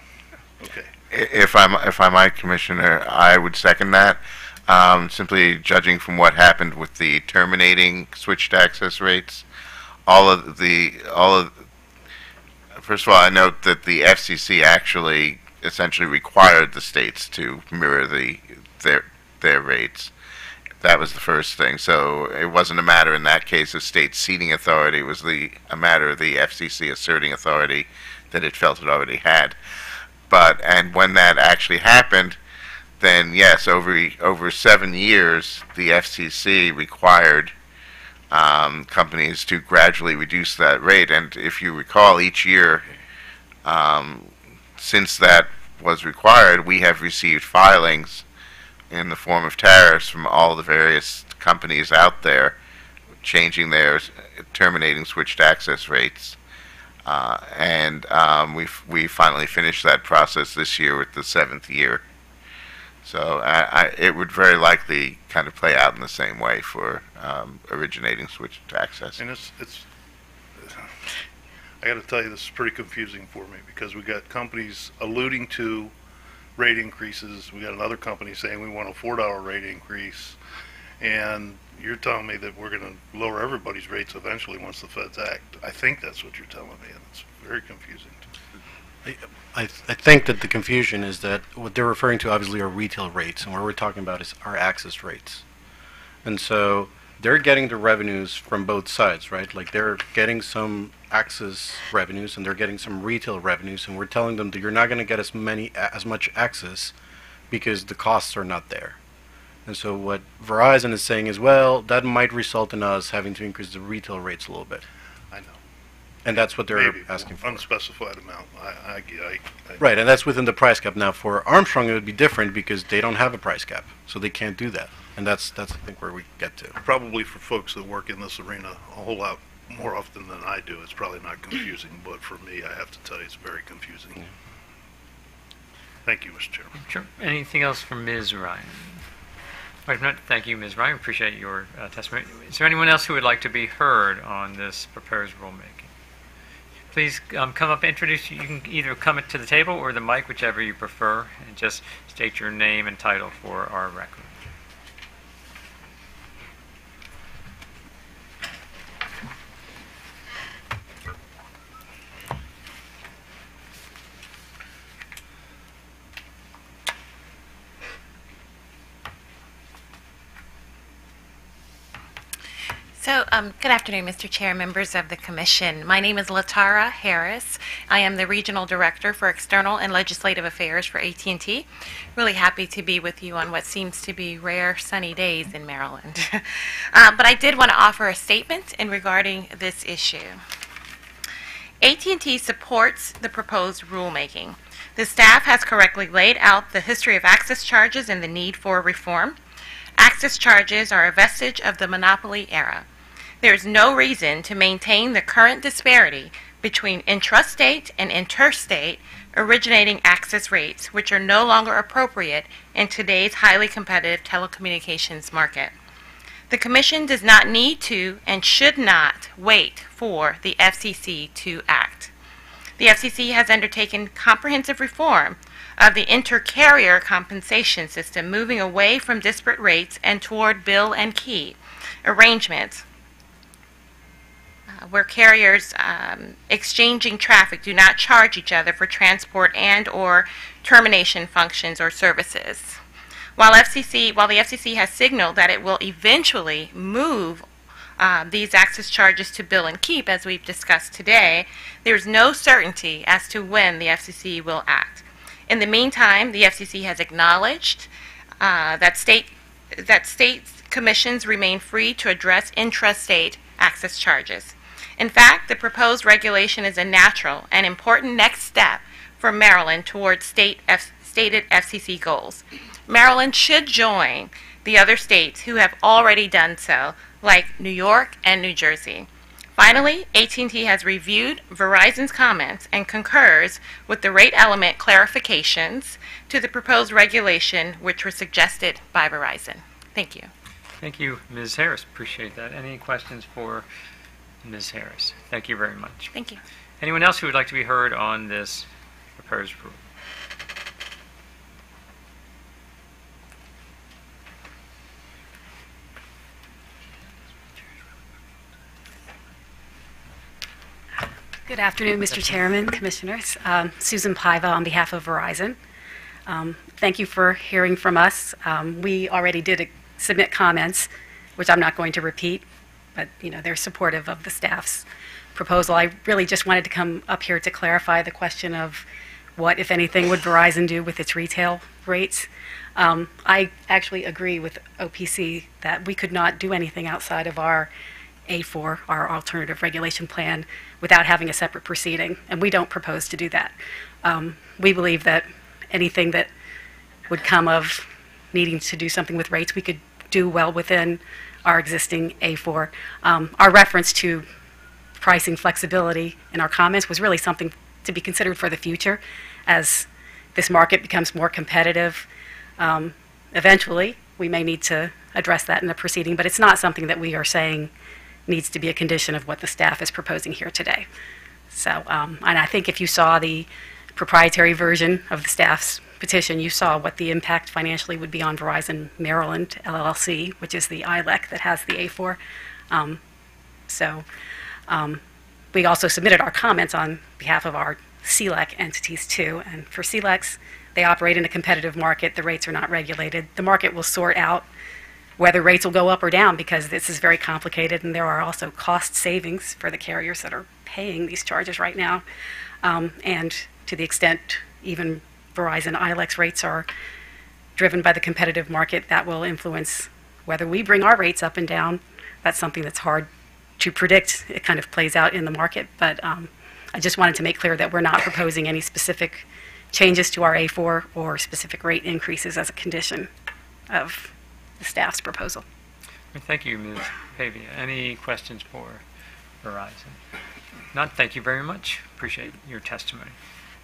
Okay. If I might, Commissioner, I would second that. Simply judging from what happened with the terminating switched access rates, first of all, I note that the FCC actually essentially required the states to mirror their rates. That was the first thing. So it wasn't a matter in that case of state ceding authority. It was a matter of the FCC asserting authority that it felt it already had. And when that actually happened, then yes, over 7 years, the FCC required companies to gradually reduce that rate. And if you recall, each year since that was required, we have received filings in the form of tariffs from all the various companies out there, changing their terminating switched access rates. We finally finished that process this year with the 7th year. So it would very likely kind of play out in the same way for originating switched access. And I got to tell you, this is pretty confusing for me because we got companies alluding to rate increases. We got another company saying we want a $4 rate increase, and you're telling me that we're going to lower everybody's rates eventually once the feds act. I think that's what you're telling me, and it's very confusing to me. I think that the confusion is that what they're referring to obviously are retail rates, and what we're talking about is our access rates. And so they're getting the revenues from both sides, right? Like they're getting some access revenues and they're getting some retail revenues, and we're telling them that you're not going to get as much access because the costs are not there. And so what Verizon is saying is, well, that might result in us having to increase the retail rates a little bit. I know. And that's what they're Maybe asking for. Unspecified amount. I Right, and that's within the price cap. Now, for Armstrong, it would be different because they don't have a price cap, so they can't do that. And that's I think, where we get to. Probably for folks that work in this arena a whole lot more often than I do, it's probably not confusing, but for me, I have to tell you, it's very confusing. Yeah. Thank you, Mr. Chairman. Sure. Anything else from Ms. Ryan? Right, if not, thank you, Ms. Ryan. Appreciate your testimony. Is there anyone else who would like to be heard on this proposed rulemaking? Please come up, introduce. You can either come to the table or the mic, whichever you prefer, and just state your name and title for our record. So, good afternoon, Mr. Chair, members of the Commission. My name is Latara Harris. I am the Regional Director for External and Legislative Affairs for AT&T. Really happy to be with you on what seems to be rare sunny days in Maryland. But I did want to offer a statement in regarding this issue. AT&T supports the proposed rulemaking. The staff has correctly laid out the history of access charges and the need for reform. Access charges are a vestige of the monopoly era. There is no reason to maintain the current disparity between intrastate and interstate originating access rates, which are no longer appropriate in today's highly competitive telecommunications market. The Commission does not need to and should not wait for the FCC to act. The FCC has undertaken comprehensive reform of the inter-carrier compensation system, moving away from disparate rates and toward bill and key arrangements where carriers exchanging traffic do not charge each other for transport and or termination functions or services. While the FCC has signaled that it will eventually move these access charges to bill and keep, as we've discussed today, there is no certainty as to when the FCC will act. In the meantime, the FCC has acknowledged that state commissions remain free to address intrastate access charges. In fact, the proposed regulation is a natural and important next step for Maryland towards stated FCC goals. Maryland should join the other states who have already done so, like New York and New Jersey. Finally, AT&T has reviewed Verizon's comments and concurs with the rate element clarifications to the proposed regulation which were suggested by Verizon. Thank you. Thank you, Ms. Harris. Appreciate that. Any questions for Ms. Harris? Thank you very much. Thank you. Anyone else who would like to be heard on this proposed rule? Good afternoon, Mr. Chairman, Commissioners. Susan Paiva on behalf of Verizon. Thank you for hearing from us. We already did submit comments, which I'm not going to repeat, but they're supportive of the staff's proposal. I really just wanted to come up here to clarify the question of what, if anything, would Verizon do with its retail rates. I actually agree with OPC that we could not do anything outside of our A4, our alternative regulation plan, without having a separate proceeding, and we don't propose to do that. We believe that anything that would come of needing to do something with rates, we could do well within our existing A4. Our reference to pricing flexibility in our comments was really something to be considered for the future as this market becomes more competitive. Eventually, we may need to address that in the proceeding, but it's not something that we are saying needs to be a condition of what the staff is proposing here today. So, and I think if you saw the proprietary version of the staff's petition, you saw what the impact financially would be on Verizon Maryland LLC, which is the ILEC that has the A4. We also submitted our comments on behalf of our CLEC entities too, and for CLECs, they operate in a competitive market. The rates are not regulated. The market will sort out whether rates will go up or down, because this is very complicated, and there are also cost savings for the carriers that are paying these charges right now. And to the extent even Verizon ILEC's rates are driven by the competitive market, that will influence whether we bring our rates up and down. That's something that's hard to predict. It kind of plays out in the market, but I just wanted to make clear that we're not proposing any specific changes to our A4 or specific rate increases as a condition of the staff's proposal. Thank you, Ms. Pavia. Any questions for Verizon? Not. Thank you very much. Appreciate your testimony.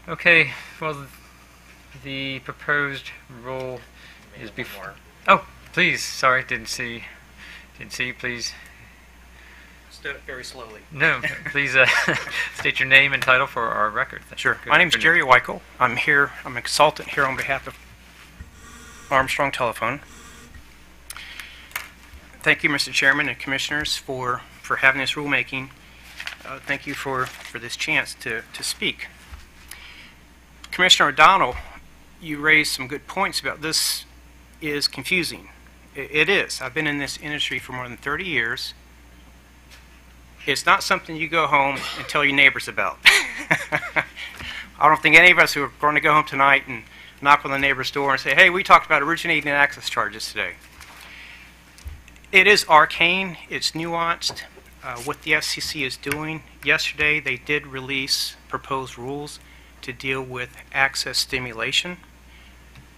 Okay. Well, the proposed rule is before. Oh, Please, sorry, didn't see you, please. Stood up very slowly. No, please state your name and title for our record. Sure. Good My name is afternoon. Jerry Wykel. I'm a consultant here on behalf of Armstrong Telephone. Thank you, Mr. Chairman and Commissioners, for having this rulemaking. Thank you for this chance to speak. Commissioner O'Donnell, you raised some good points about this is confusing. It is. I've been in this industry for more than 30 years. It's not something you go home and tell your neighbors about. I don't think any of us who are going to go home tonight and knock on the neighbor's door and say, hey, we talked about originating access charges today. It is arcane. It's nuanced. What the FCC is doing, yesterday they did release proposed rules to deal with access stimulation.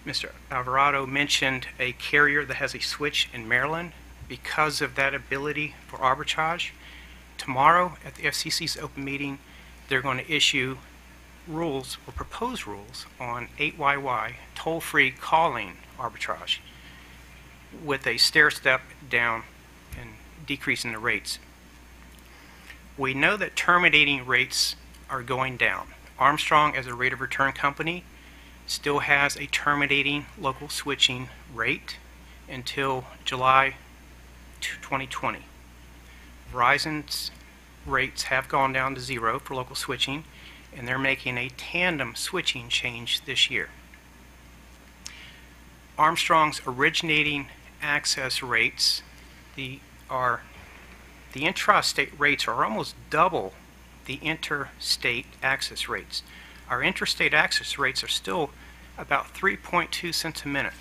Mr. Alvarado mentioned a carrier that has a switch in Maryland because of that ability for arbitrage. Tomorrow at the FCC's open meeting, they're going to issue rules or propose rules on 8YY toll-free calling arbitrage with a stair-step down and decrease in the rates. We know that terminating rates are going down. Armstrong, as a rate of return company, still has a terminating local switching rate until July 2020. Verizon's rates have gone down to 0 for local switching, and they're making a tandem switching change this year. Armstrong's originating access rates, the intrastate rates are almost double the interstate access rates. Our interstate access rates are still about 3.2 cents a minute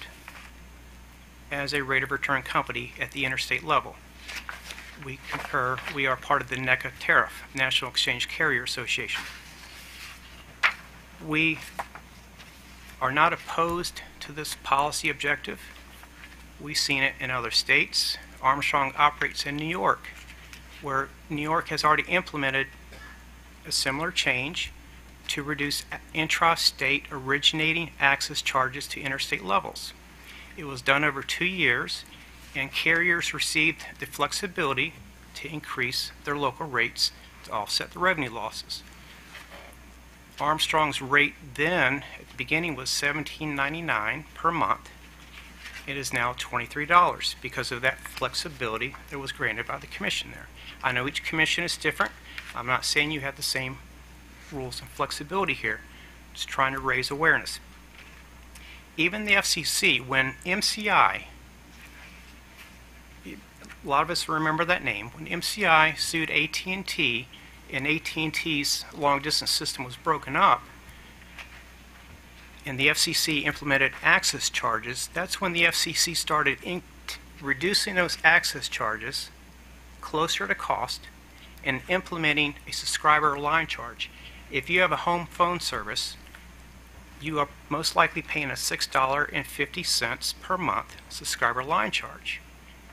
as a rate of return company at the interstate level. We are part of the NECA tariff, National Exchange Carrier Association. We are not opposed to this policy objective. We've seen it in other states. Armstrong operates in New York, where New York has already implemented a similar change to reduce intrastate originating access charges to interstate levels. It was done over 2 years, and carriers received the flexibility to increase their local rates to offset the revenue losses. Armstrong's rate then, at the beginning, was $17.99 per month. It is now $23 because of that flexibility that was granted by the commission there. I know each commission is different. I'm not saying you have the same rules and flexibility here. Just trying to raise awareness. Even the FCC, when MCI, a lot of us remember that name, when MCI sued AT&T and AT&T's long-distance system was broken up, and the FCC implemented access charges, that's when the FCC started reducing those access charges closer to cost and implementing a subscriber line charge. If you have a home phone service, you are most likely paying a $6.50 per month subscriber line charge.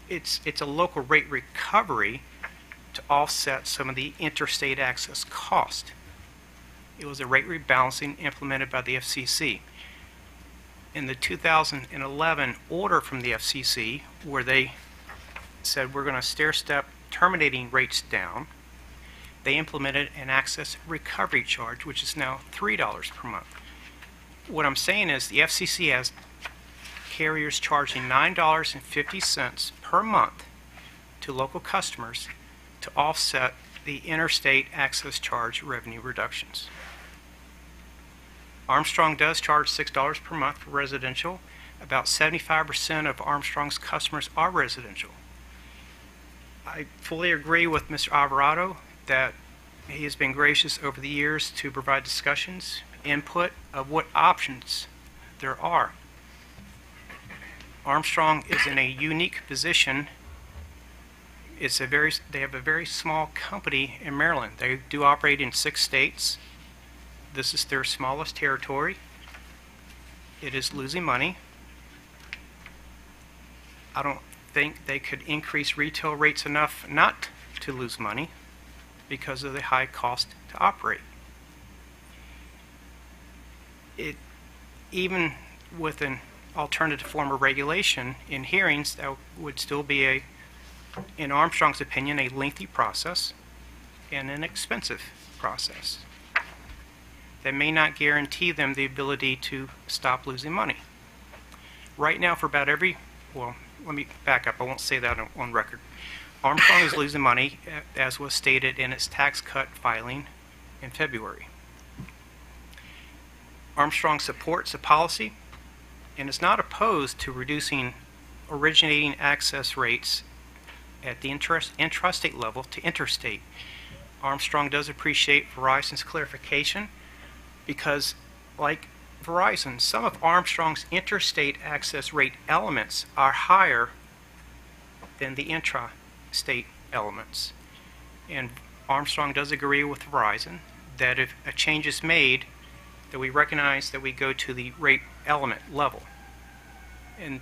It's a local rate recovery to offset some of the interstate access cost. It was a rate rebalancing implemented by the FCC. In the 2011 order from the FCC, where they said we're going to stair-step terminating rates down, they implemented an access recovery charge, which is now $3 per month. What I'm saying is the FCC has carriers charging $9.50 per month to local customers to offset the interstate access charge revenue reductions. Armstrong does charge $6 per month for residential. About 75% of Armstrong's customers are residential. I fully agree with Mr. Alvarado that he has been gracious over the years to provide discussions, input of what options there are. Armstrong is in a unique position. They have a very small company in Maryland. They do operate in 6 states. This is their smallest territory. It is losing money. I don't think they could increase retail rates enough not to lose money because of the high cost to operate. Even with an alternative form of regulation in hearings, that would still be in Armstrong's opinion, a lengthy process and an expensive process that may not guarantee them the ability to stop losing money. Right now, for about well, let me back up. I won't say that on record. Armstrong is losing money, as was stated in its tax cut filing in February. Armstrong supports the policy and is not opposed to reducing originating access rates at the intrastate level to interstate. Armstrong does appreciate Verizon's clarification because, like Verizon, some of Armstrong's interstate access rate elements are higher than the intrastate elements. And Armstrong does agree with Verizon that if a change is made, that we recognize that we go to the rate element level. And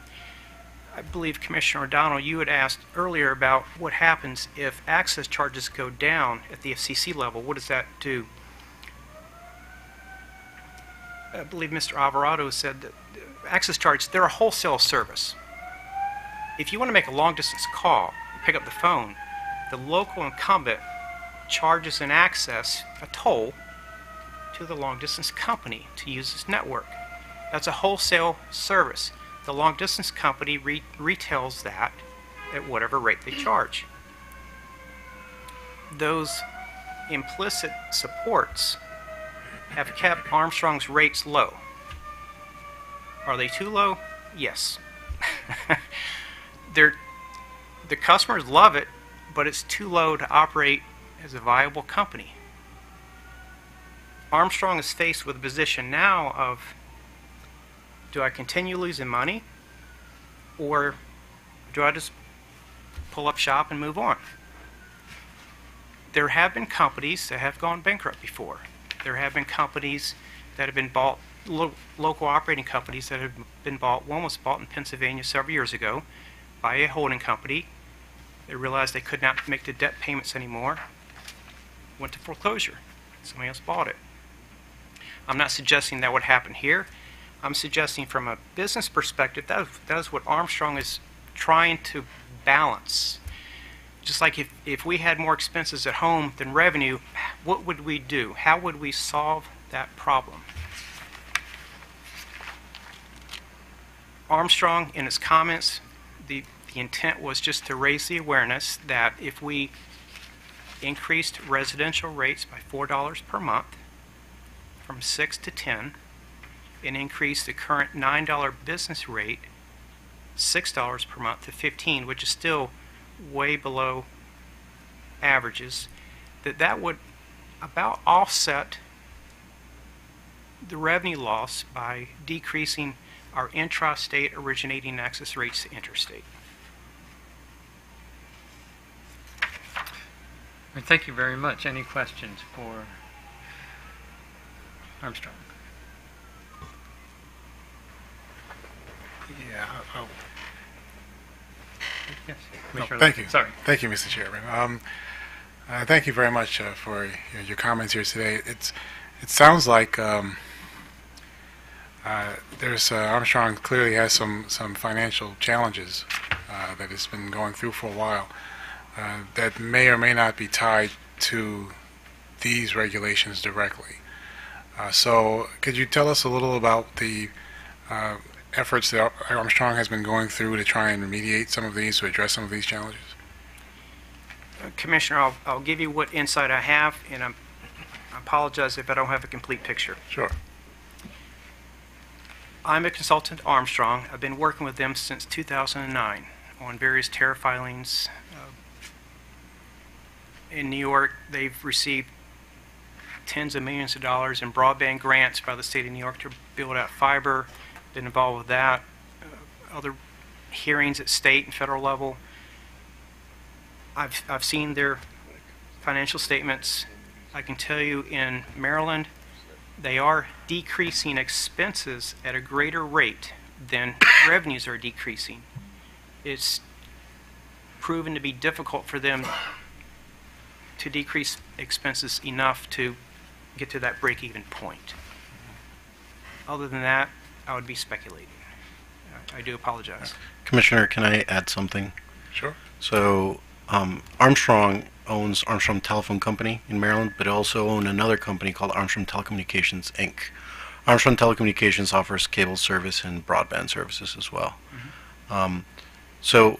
I believe, Commissioner O'Donnell, you had asked earlier about what happens if access charges go down at the FCC level. What does that do? I believe Mr. Alvarado said that access charges, they're a wholesale service. If you want to make a long-distance call, pick up the phone, the local incumbent charges an access, a toll, to the long-distance company to use this network. That's a wholesale service. The long-distance company retails that at whatever rate they charge. Those implicit supports have kept Armstrong's rates low. Are they too low? Yes. The customers love it, but it's too low to operate as a viable company. Armstrong is faced with a position now of, do I continue losing money, or do I just pull up shop and move on? There have been companies that have gone bankrupt before. There have been companies that have been bought, local operating companies that have been bought. One was bought in Pennsylvania several years ago by a holding company. They realized they could not make the debt payments anymore, went to foreclosure. Somebody else bought it. I'm not suggesting that would happen here. I'm suggesting from a business perspective, that is what Armstrong is trying to balance. Just like if we had more expenses at home than revenue, what would we do? How would we solve that problem? Armstrong, in its comments, the intent was just to raise the awareness that if we increased residential rates by $4 per month, from 6 to 10, and increase the current $9 business rate, $6 per month, to 15, which is still way below averages, that would about offset the revenue loss by decreasing our intrastate originating access rates to interstate. Thank you very much. Any questions for Armstrong? Yeah. Yes. Thank you. Sorry. Thank you, Mr. Chairman. Thank you very much for your comments here today. It sounds like Armstrong clearly has some financial challenges that it's been going through for a while that may or may not be tied to these regulations directly. So could you tell us a little about the efforts that Armstrong has been going through to try and remediate some of these, to address some of these challenges? Commissioner, I'll give you what insight I have, and I apologize if I don't have a complete picture. Sure. I'm a consultant at Armstrong. I've been working with them since 2009 on various tariff filings. In New York, they've received tens of millions of dollars in broadband grants by the state of New York to build out fiber. Been involved with that. Other hearings at state and federal level. I've seen their financial statements. I can tell you in Maryland, they are decreasing expenses at a greater rate than revenues are decreasing. It's proven to be difficult for them to decrease expenses enough to get to that break-even point. Other than that, I would be speculating. I do apologize. Commissioner, can I add something? Sure. So Armstrong owns Armstrong Telephone Company in Maryland, but it also owns another company called Armstrong Telecommunications, Inc. Armstrong Telecommunications offers cable service and broadband services as well. So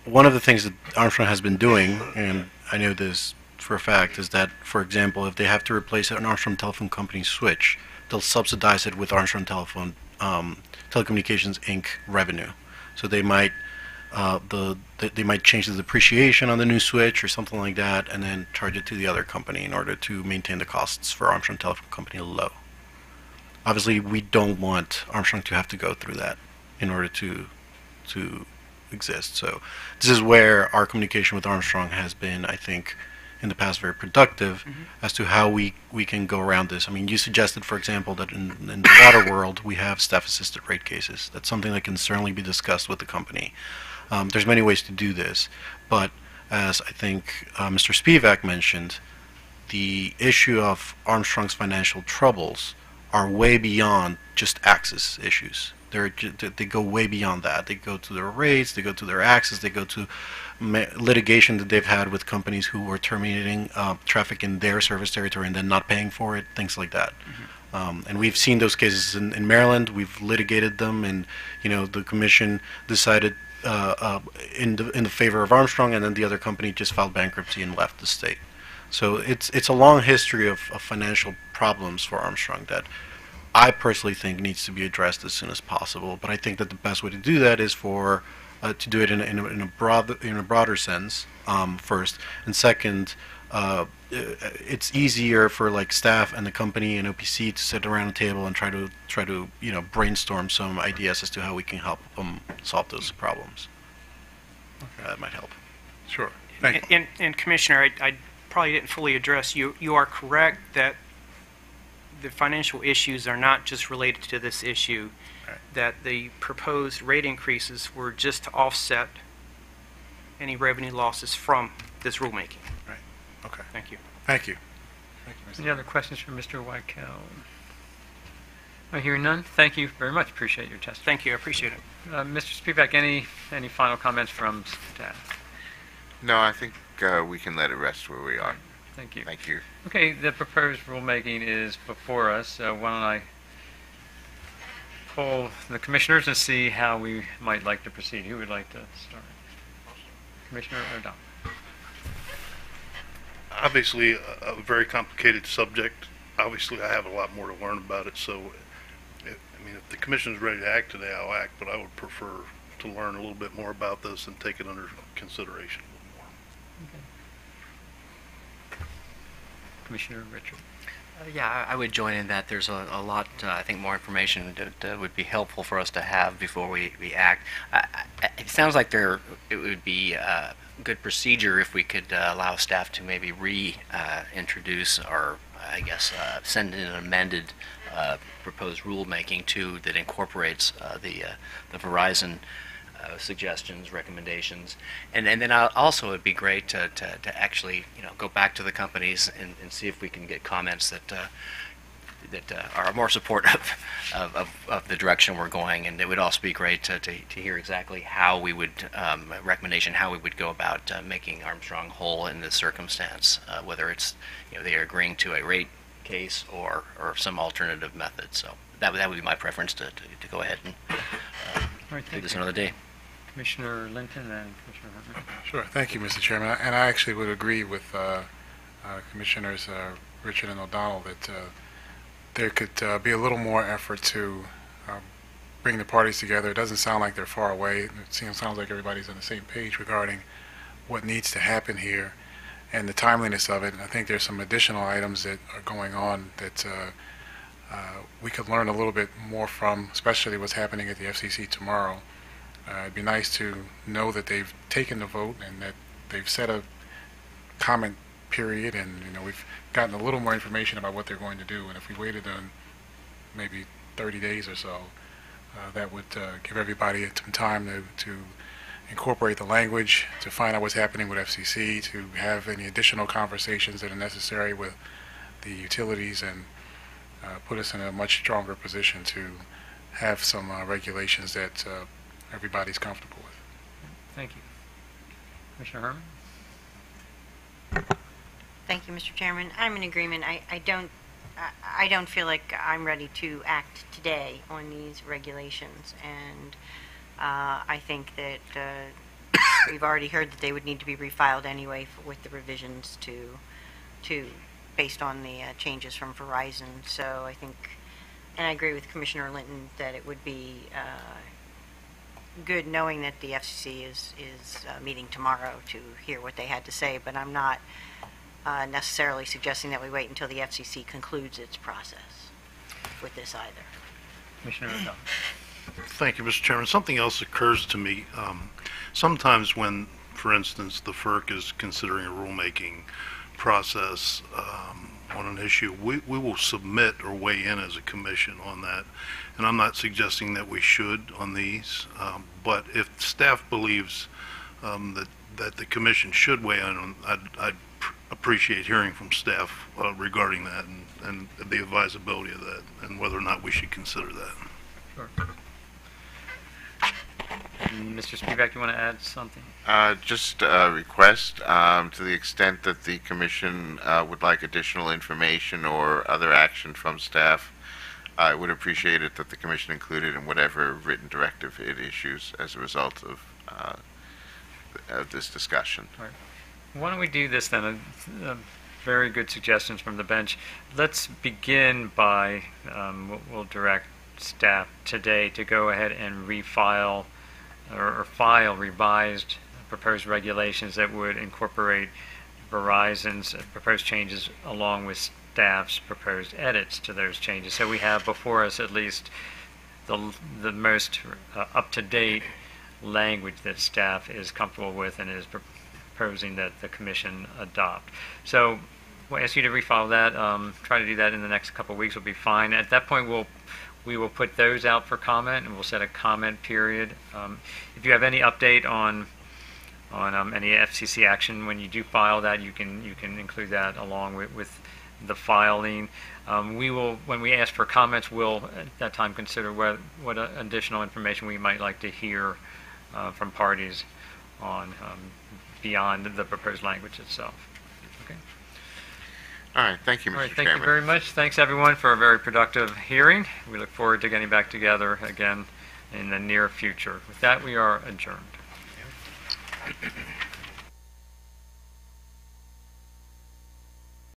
one of the things that Armstrong has been doing, and I know this for a fact, is that, for example, if they have to replace an Armstrong Telephone Company switch, they'll subsidize it with Armstrong Telecommunications Inc. revenue. So they might they might change the depreciation on the new switch or something like that, and then charge it to the other company in order to maintain the costs for Armstrong Telephone Company low. Obviously, we don't want Armstrong to have to go through that in order to exist. So this is where our communication with Armstrong has been, I think, in the past very productive as to how we can go around this. I mean, you suggested, for example, that in the water world we have staff-assisted rate cases. That's something that can certainly be discussed with the company. There's many ways to do this, but as I think Mr. Spivak mentioned, the issue of Armstrong's financial troubles are way beyond just access issues. They go way beyond that. They go to their rates, they go to their access, they go to litigation that they've had with companies who were terminating traffic in their service territory and then not paying for it, things like that. And we've seen those cases in Maryland. We've litigated them, and the commission decided in the favor of Armstrong, and then the other company just filed bankruptcy and left the state. So it's a long history of financial problems for Armstrong that I personally think needs to be addressed as soon as possible. But I think that the best way to do that is for to do it in a broader sense first, and second, it's easier for like staff and the company and OPC to sit around a table and try to brainstorm some ideas as to how we can help them solve those problems. Okay. That might help. Sure. Thank you. And Commissioner, I probably didn't fully address you. You are correct that the financial issues are not just related to this issue. Right. That the proposed rate increases were just to offset any revenue losses from this rulemaking. Right. Okay. Thank you. Thank you. Thank you, Mr. Any other questions for Mr. Wykel? I hear none. Thank you very much. Appreciate your testimony. Thank you. I appreciate it. Mr. Spivak, any final comments from staff? No, I think we can let it rest where we are. Thank you. Thank you. Okay, the proposed rulemaking is before us. Why don't I poll the commissioners and see how we might like to proceed. Who would like to start? Commissioner O'Donnell. Obviously, a very complicated subject. Obviously, I have a lot more to learn about it, so if the commission is ready to act today, I'll act, but I would prefer to learn a little bit more about this and take it under consideration a little more. Okay. Commissioner Richard. Yeah, I would join in that. There's a lot, I think, more information that would be helpful for us to have before we act. It sounds like it would be good procedure if we could allow staff to maybe reintroduce or, I guess, send in an amended proposed rulemaking too that incorporates the Verizon suggestions, recommendations, and then also it'd be great to actually go back to the companies and see if we can get comments that are more supportive of the direction we're going, and it would also be great to hear exactly how we would how we would go about making Armstrong whole in this circumstance, whether it's they are agreeing to a rate case or some alternative method. So that would be my preference to go ahead and do this another day. Commissioner Linton and Commissioner Hartman. Sure. Thank you, Mr. Chairman. And I actually would agree with Commissioners Richard and O'Donnell that there could be a little more effort to bring the parties together. It doesn't sound like they're far away. It sounds like everybody's on the same page regarding what needs to happen here and the timeliness of it. And I think there's some additional items that are going on that we could learn a little bit more from, especially what's happening at the FCC tomorrow. It'd be nice to know that they've taken the vote and that they've set a comment period, and we've gotten a little more information about what they're going to do. And if we waited on maybe 30 days or so, that would give everybody some time to incorporate the language, to find out what's happening with FCC, to have any additional conversations that are necessary with the utilities, and put us in a much stronger position to have some regulations that everybody's comfortable with. Thank you. Commissioner Herman? Thank you, Mr. Chairman. I'm in agreement. I don't feel like I'm ready to act today on these regulations, and I think that we've already heard that they would need to be refiled anyway with the revisions to based on the changes from Verizon. So I think, and I agree with Commissioner Linton that it would be good knowing that the FCC is meeting tomorrow to hear what they had to say, but I'm not necessarily suggesting that we wait until the FCC concludes its process with this either. Commissioner O'Donnell. Thank you, Mr. Chairman. Something else occurs to me. Sometimes when, for instance, the FERC is considering a rulemaking process on an issue, we will submit or weigh in as a commission on that. And I'm not suggesting that we should on these, but if staff believes that the commission should weigh in on, I'd appreciate hearing from staff regarding that and the advisability of that and whether or not we should consider that. Sure. Mr. Spivak, you want to add something? Just a request, to the extent that the commission would like additional information or other action from staff, I would appreciate it that the commission include it in whatever written directive it issues as a result of this discussion. All right. Why don't we do this then? Very good suggestions from the bench. Let's begin by, we'll direct staff today to go ahead and refile or file revised proposed regulations that would incorporate Verizon's proposed changes along with staff's proposed edits to those changes. So we have before us at least the most up-to-date language that staff is comfortable with and is proposing that the commission adopt. So we'll ask you to refile that. Try to do that in the next couple of weeks will be fine. At that point, we will put those out for comment, and we'll set a comment period. If you have any update on any FCC action when you do file that, you can include that along with the filing. We will, when we ask for comments, we'll at that time consider what additional information we might like to hear from parties on beyond the proposed language itself. Okay. All right. Thank you, Mr. All right. Chairman. Thank you very much. Thanks, everyone, for a very productive hearing. We look forward to getting back together again in the near future. With that, we are adjourned.